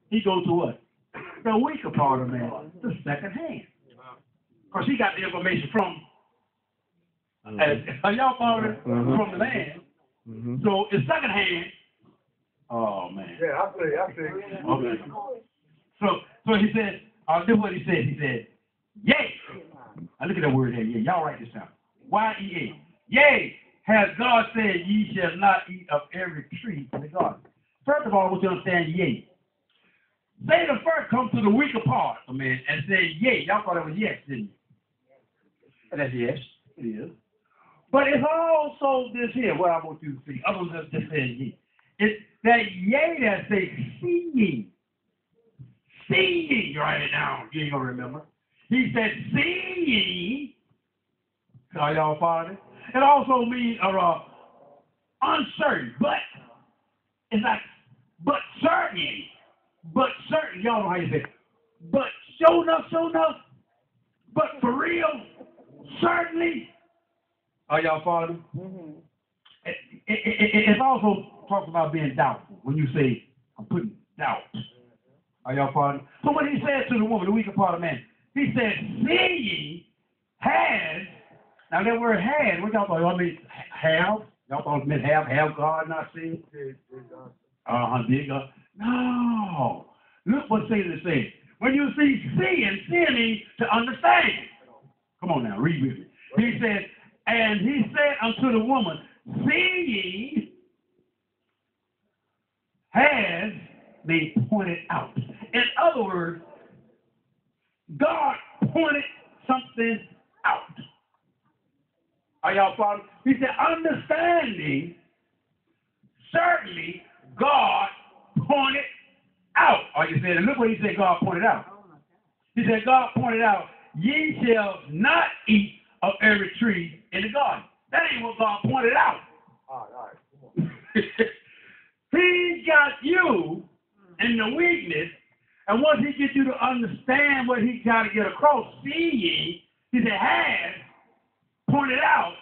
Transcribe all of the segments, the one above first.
he goes to what? The weaker part of man, the second hand. Because he got the information from, are y'all following from the man? So it's second hand. Oh, man. Yeah, I see. Okay. So he said, this is what he said. He said, yea. Now look at that word here. Yeah, y'all write this down. Y-E-A. Yea, has God said, ye shall not eat of every tree in the garden. First of all, I want you to understand yea. Satan first comes to the weaker part of man and said, yea. Y'all thought it was yes, didn't you? And that's yes. It is. But it's also this here, what I want you to see. Others just saying yea. It's that yea that says seeing. Seeing. You write it down. You ain't going to remember. He said, seeing. Are y'all following it? It also means uncertain. But it's like, but certainly. But certain. Y'all know how you say it. But sure enough. But for real. Certainly. Are y'all following? It's also talking about being doubtful. When you say, I'm putting doubt. Are y'all following? So what he said to the woman, the weaker part of man, he said, seeing has, now that word has, what y'all thought? Y'all mean have? Y'all thought it meant have God not seen? Did God? No. Look what Satan is saying. When you see seeing means to understand. Come on now, read with me. He said, and he said unto the woman, seeing has been pointed out. In other words, God pointed something out. Are y'all following? He said, understanding, certainly God pointed out. Are you saying? And look what he said God pointed out. He said, God pointed out, ye shall not eat of every tree in the garden. That ain't what God pointed out. All right. He got you in the weakness, and once he gets you to understand what he's trying to get across, seeing, he said, has pointed out,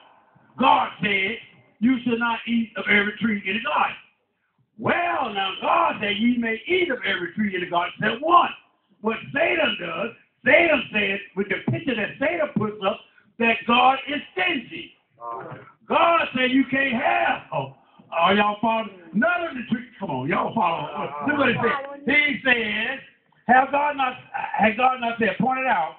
God said, you should not eat of every tree in the garden. Well, now God said, ye may eat of every tree in the garden, except one. What Satan does, Satan says, with the picture that Satan puts up, that God is stingy. God said you can't have. Are y'all following? None of the trees. Come on, y'all follow. Look what he said. He says, has God not said, pointed out,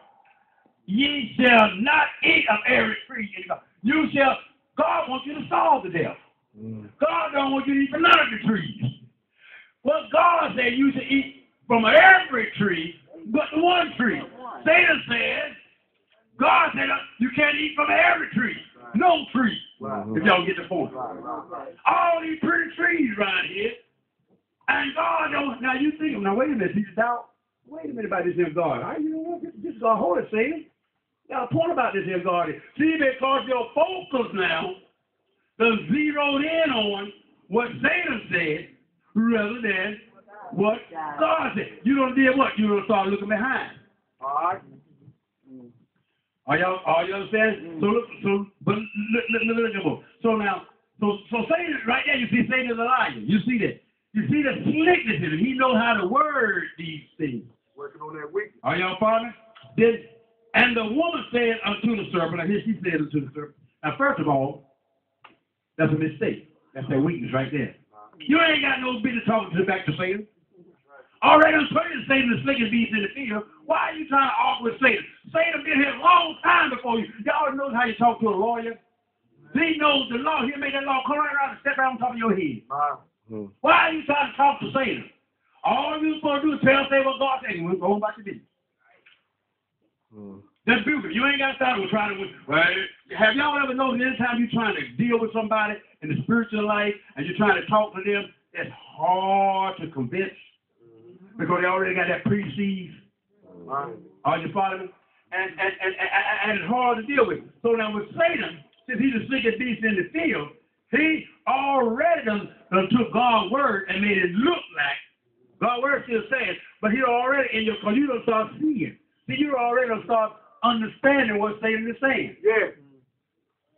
ye shall not eat of every tree in the garden. You shall, God wants you to starve to death. God don't want you to eat from none of the trees. Well, God said you should eat from every tree, but the one tree. Satan says, God said you can't eat from every tree. No tree. If y'all get the point. All these pretty trees right here. And God don't. Now you think, now wait a minute, you doubt. Wait a minute about this here God. You know what? This is God hold it, Satan. Got a point about this here God. See, because your focus now is zeroed in on what Satan said rather than what God said. You don't did what? You don't start looking behind. All right. Are you understand? So look at more. So now, so Satan right there, you see Satan is a liar. You see that. You see the slickness in him. He knows how to word these things. Working on that weakness. Are y'all following? And the woman said unto the serpent, and here she said unto the serpent. Now, first of all, that's a mistake. That's their weakness right there. You ain't got no business talking back to Satan. Already I'm telling Satan the slickest beast in the field. Why are you trying to argue with Satan? Satan been here a long time before you. Y'all know how you talk to a lawyer. He knows the law. He'll make that law come right around and step right on top of your head. Why are you trying to talk to Satan? All you're supposed to do is tell Satan what God said. We're going back to this. That's beautiful. You ain't got to start with trying to win. Well, have y'all ever noticed anytime you're trying to deal with somebody in the spiritual life and you're trying to talk to them, it's hard to convince because they already got that preconceived. Are you following me? And it's hard to deal with. So now with Satan, since he's the sickest beast in the field, he already done took God's word and made it look like God's word still saying, but he already in your, because you don't start seeing. See, you already don't start understanding what Satan is saying. Yeah.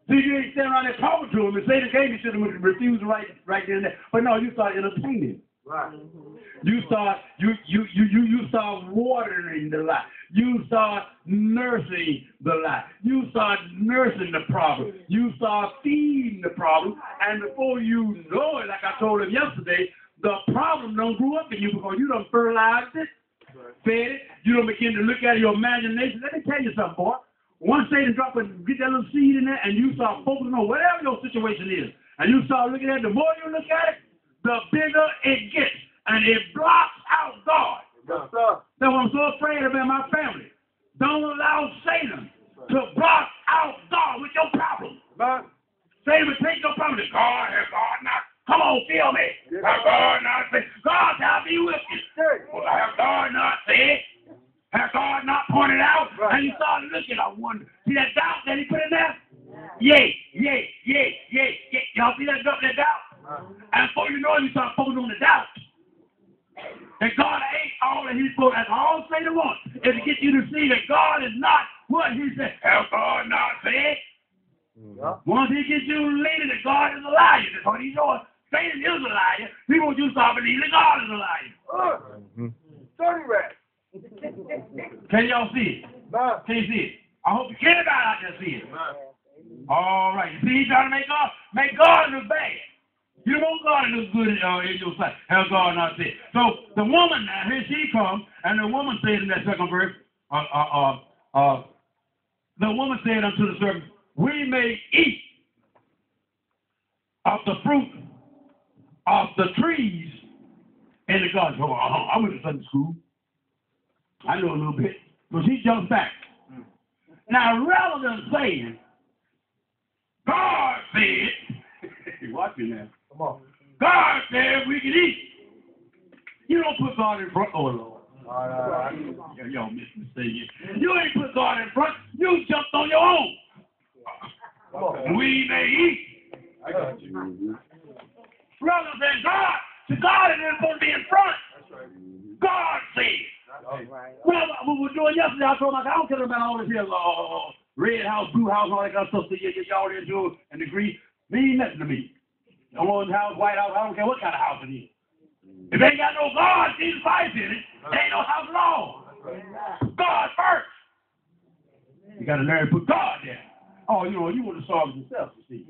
See, you ain't standing around there talking to him, and Satan came, you should have refused right there and there. But no, you start entertaining. Right. You start watering the lie. You start nursing the lie. You start nursing the problem. You start feeding the problem, and before you know it, like I told him yesterday, the problem don't grow up in you because you done fertilized it, fed it. You don't begin to look at your imagination. Let me tell you something, boy. Once Satan drop and get that little seed in there, and you start focusing on whatever your situation is, and you start looking at it, the more you look at it, the bigger it gets, and it blocks out God. Yes, sir. That's what I'm so afraid of in my family. Don't allow Satan to block out God with your problem. Man. Satan will take your problem. God has God not. Come on, feel me. Have God not said? God shall be with you. Well, have God not said? Have God not pointed out? Right. And you start looking, I wonder. See that doubt that he put in there? Yay. Y'all see that doubt? And before you know it, you start focusing on the doubt. That God ain't all that he's supposed to. That's all Satan wants, is to get you to see that God is not what he said. Have God not said? Once he gets you leading that God is a liar, that's what he's doing. Satan is a liar. He wants you to start believing that God is a liar. Dirty rat. Can y'all see it? Man. Can you see it? I hope you can out there see it. All right. You see, he's trying to make God look bad. You don't want God to look good in your sight. Have God not said? So the woman now, here she comes, and the woman said in that second verse, the woman said unto the servant, we may eat of the fruit of the trees in the garden. Oh, I went to Sunday school. I know a little bit. So she jumps back. Now, rather than saying, God said, watch me now. Come on. God said we can eat. You don't put God in front. Oh, Lord. All right. Y'all missed the thing. You ain't put God in front. You jumped on your own. Come on. We may eat. I got you. Rather than God. So God isn't supposed to be in front. That's right. God said. Well, what we were doing yesterday, I told my I don't care about all this here red house, blue house, all that kind of stuff that y'all into and the green. Mean nothing to me. Orange house, white house, I don't care what kind of house it is. If they ain't got no God, Jesus Christ in it, there ain't no house at all. God first. You got to learn to put God there. Oh, you want to solve it yourself, you see.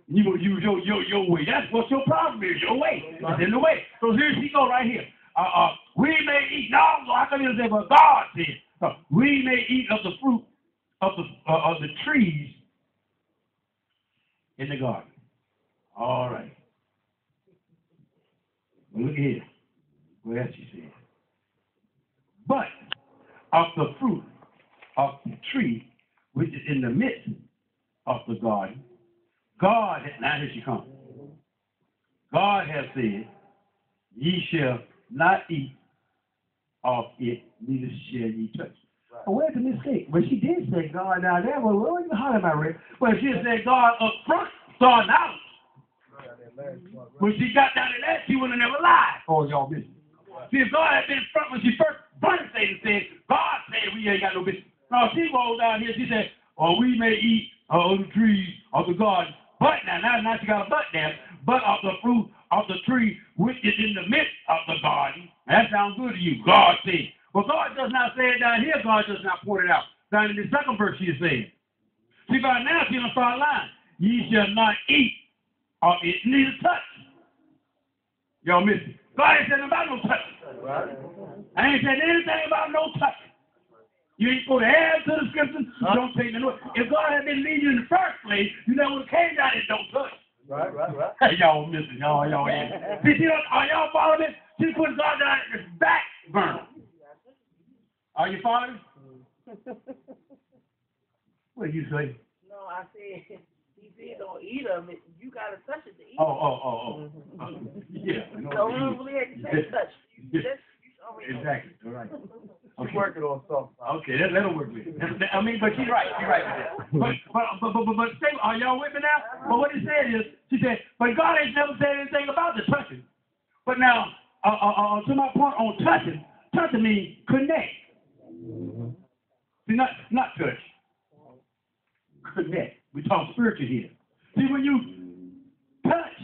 You want to use your way. That's what your problem is, your way. It's in the way. So here she go right here. We may eat. No, I can't even say, but God said, we may eat of the fruit of the trees in the garden. All right. Well, look here. What else she said? But of the fruit of the tree which is in the midst of the garden, God, now here she comes. God has said, ye shall not eat of it, neither shall ye touch it. Right. Well, where's the mistake? Well, she did say God down there. Well, what are you hollering about, Rick? Well, she said God up front, starting out. When she got down to that, she would have never lied. Oh, y'all missed it. See, if God had been front when she first said, God said we ain't got no business. No, she rolled down here, she said, we may eat of the trees of the garden. But now she got a but there. But of the fruit of the tree which is in the midst of the garden. That sounds good to you. God said. Well, God does not say it down here. God does not point it out. Down in the second verse she is saying. See, by now she's going to start lying. Ye shall not eat of it, neither touch. Y'all miss it. God ain't said about no touch. Right. I ain't said anything about no touch. You ain't supposed to add to the scriptures. Don't take the note. If God had been leading you in the first place, you never would have came down and don't touch. Right. Hey, y'all missing. Y'all ain't. See, are y'all following this? She put God down at the back burner. Are you following? What did you say? No, I said, he said don't eat of it. You got to touch it to eat it. Oh. Yeah. Don't really have to say touch. Exactly. All right. She's working on something. Okay, let her work with it. I mean, but she's right. She's right with that. But say, are y'all with me now? But what he said is, she said, but God ain't never said anything about the touching. But now, to my point on touching means connect. See, not touch. Connect. We talk spiritual here. See, when you touch,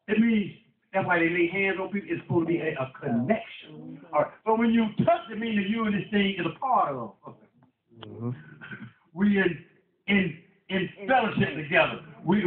it means That's why they lay hands on people. It's supposed to be a connection. All right. So when you touch it, means that you and this thing is a part of. We in fellowship together. We